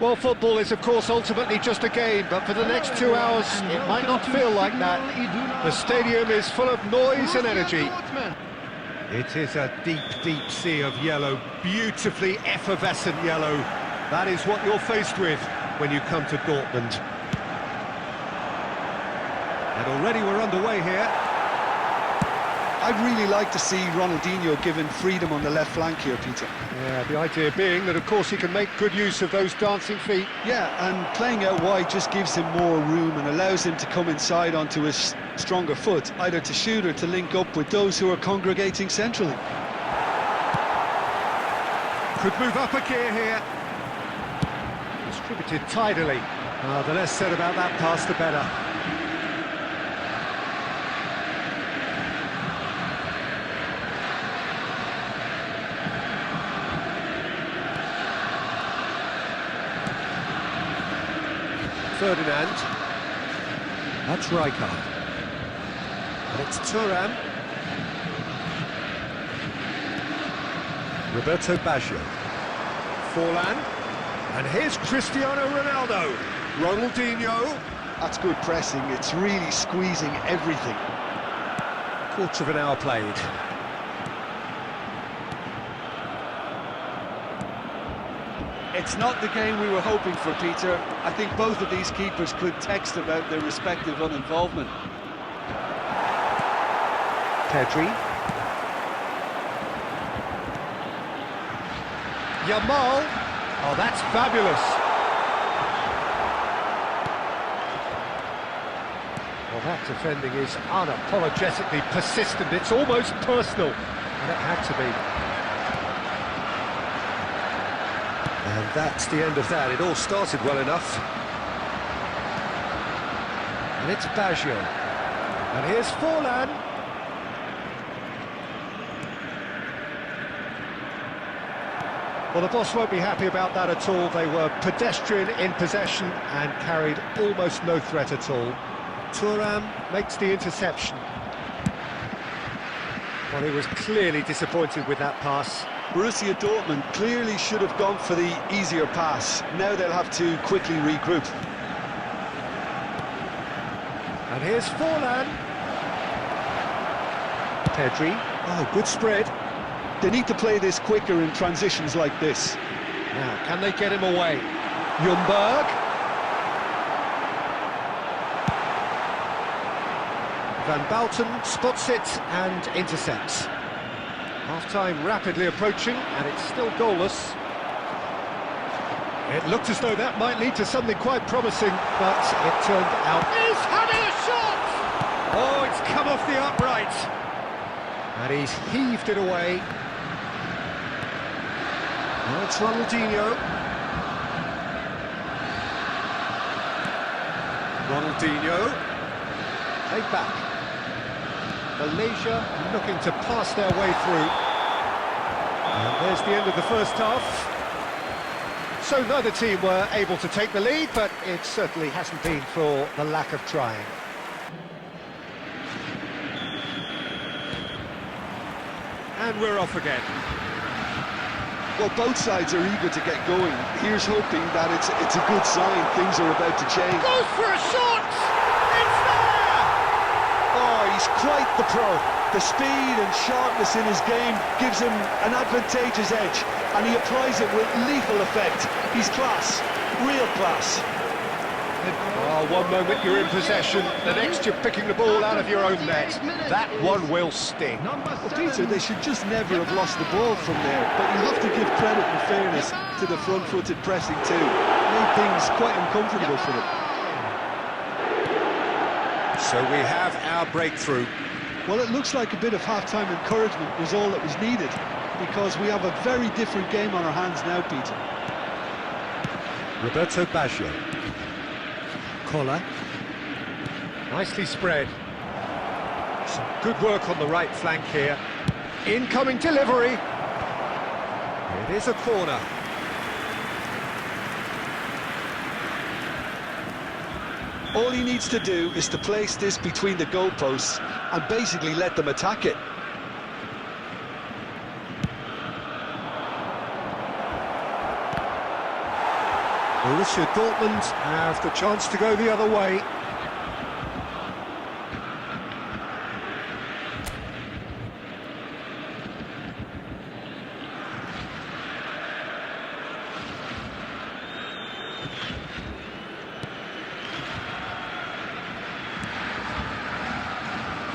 Well, football is, of course, ultimately just a game, but for the next 2 hours, it might not feel like that. The stadium is full of noise and energy. It is a deep, deep sea of yellow, beautifully effervescent yellow. That is what you're faced with when you come to Dortmund. And already we're underway here. I'd really like to see Ronaldinho given freedom on the left flank here, Peter. Yeah, the idea being that, of course, he can make good use of those dancing feet. Yeah, and playing out wide just gives him more room and allows him to come inside onto his stronger foot, either to shoot or to link up with those who are congregating centrally. Could move up a gear here. Distributed tidily. The less said about that pass, the better. Ferdinand. That's Rijkaard. And it's Thuram. Roberto Baggio. Forlan. And here's Cristiano Ronaldo. Ronaldinho. That's good pressing, it's really squeezing everything. Quarter of an hour played. It's not the game we were hoping for, Peter. I think both of these keepers could text about their respective uninvolvement. Pedri. Yamal. Oh, that's fabulous. Well, that defending is unapologetically persistent. It's almost personal. And it had to be. And that's the end of that. It all started well enough. And it's Baggio. And here's Forlan. Well, the boss won't be happy about that at all. They were pedestrian in possession and carried almost no threat at all. Thuram makes the interception. Well, he was clearly disappointed with that pass. Borussia Dortmund clearly should have gone for the easier pass. Now they'll have to quickly regroup. And here's Forlan. Pedri. Oh, good spread. They need to play this quicker in transitions like this. Now, can they get him away? Ljungberg. Van Balten spots it and intercepts. Half-time rapidly approaching, and it's still goalless. It looked as though that might lead to something quite promising, but it turned out... He's having a shot! Oh, it's come off the upright. And he's heaved it away. Now it's Ronaldinho. Ronaldinho. Take back. Malaysia looking to pass their way through. And there's the end of the first half. So neither team were able to take the lead, but it certainly hasn't been for the lack of trying. And we're off again. Well, both sides are eager to get going. Here's hoping that it's a good sign. Things are about to change. Goes for a shot! It's there! Oh, he's quite the pro. The speed and sharpness in his game gives him an advantageous edge, and he applies it with lethal effect. He's class, real class. Oh, one moment you're in possession, the next you're picking the ball out of your own net. That one will sting. Well, Peter, they should just never have lost the ball from there, but you have to give credit and fairness to the front-footed pressing too. Made things quite uncomfortable for them. So we have our breakthrough. Well, it looks like a bit of half-time encouragement was all that was needed, because we have a very different game on our hands now, Peter. Roberto Baggio. Collar. Nicely spread. Some good work on the right flank here. Incoming delivery. It is a corner. All he needs to do is to place this between the goalposts and basically let them attack it. Borussia Dortmund have the chance to go the other way.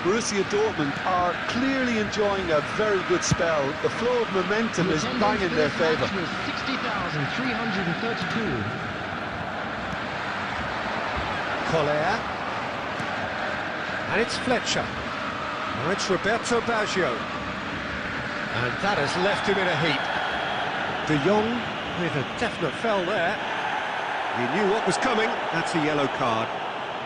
Borussia Dortmund are clearly enjoying a very good spell. The flow of momentum is bang in their favour. 60,332. Collier. And it's Fletcher. Now it's Roberto Baggio. And that has left him in a heap. De Jong with a definite foul there. He knew what was coming. That's a yellow card.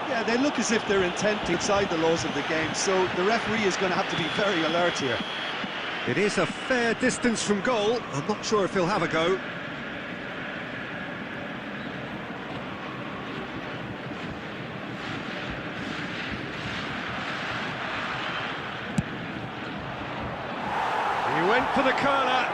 Yeah, they look as if they're intent inside the laws of the game, so the referee is going to have to be very alert here. It is a fair distance from goal. I'm not sure if he'll have a go. He went for the curler.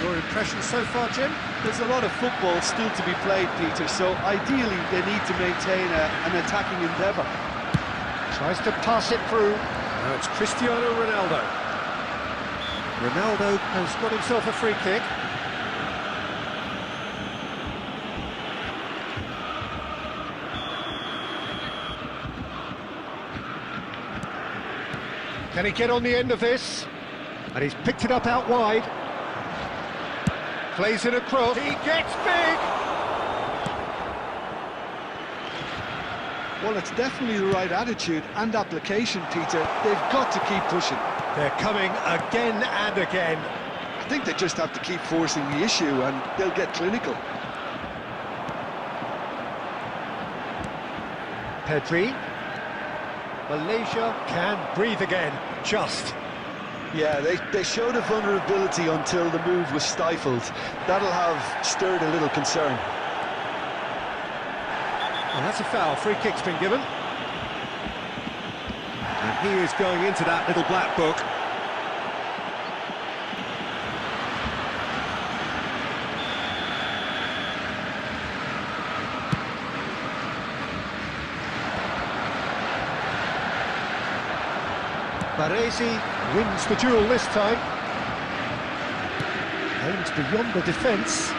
Your impression so far, Jim? There's a lot of football still to be played, Peter, so ideally they need to maintain an attacking endeavour. Tries to pass it through. Now it's Cristiano Ronaldo. Ronaldo has got himself a free kick. Can he get on the end of this? And he's picked it up out wide. Plays it across. He gets big! Well, it's definitely the right attitude and application, Peter. They've got to keep pushing. They're coming again and again. I think they just have to keep forcing the issue and they'll get clinical. Pedri. Malaysia can breathe again, just. Yeah, they showed a vulnerability until the move was stifled. That'll have stirred a little concern. Well, that's a foul. Free kick's been given. And he is going into that little black book. Baresi wins the duel this time. Aims beyond the defence.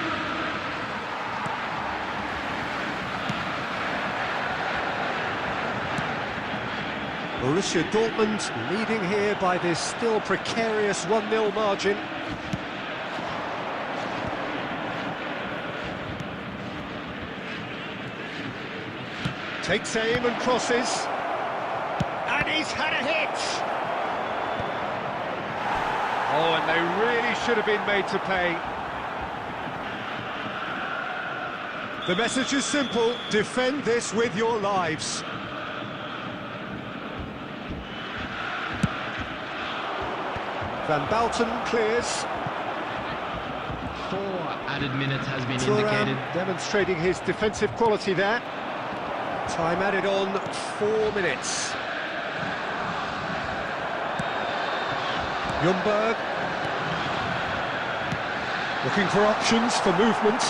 Borussia Dortmund leading here by this still precarious 1-0 margin. Takes aim and crosses. And he's had a hit! Oh, and they really should have been made to pay. The message is simple: defend this with your lives. Van Bouten clears. 4 added minutes has been Thuram indicated. demonstrating his defensive quality there. Time added on 4 minutes. Ljungberg looking for options for movement,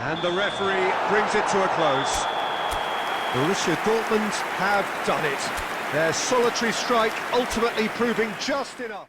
and the referee brings it to a close. Borussia Dortmund have done it. Their solitary strike ultimately proving just enough.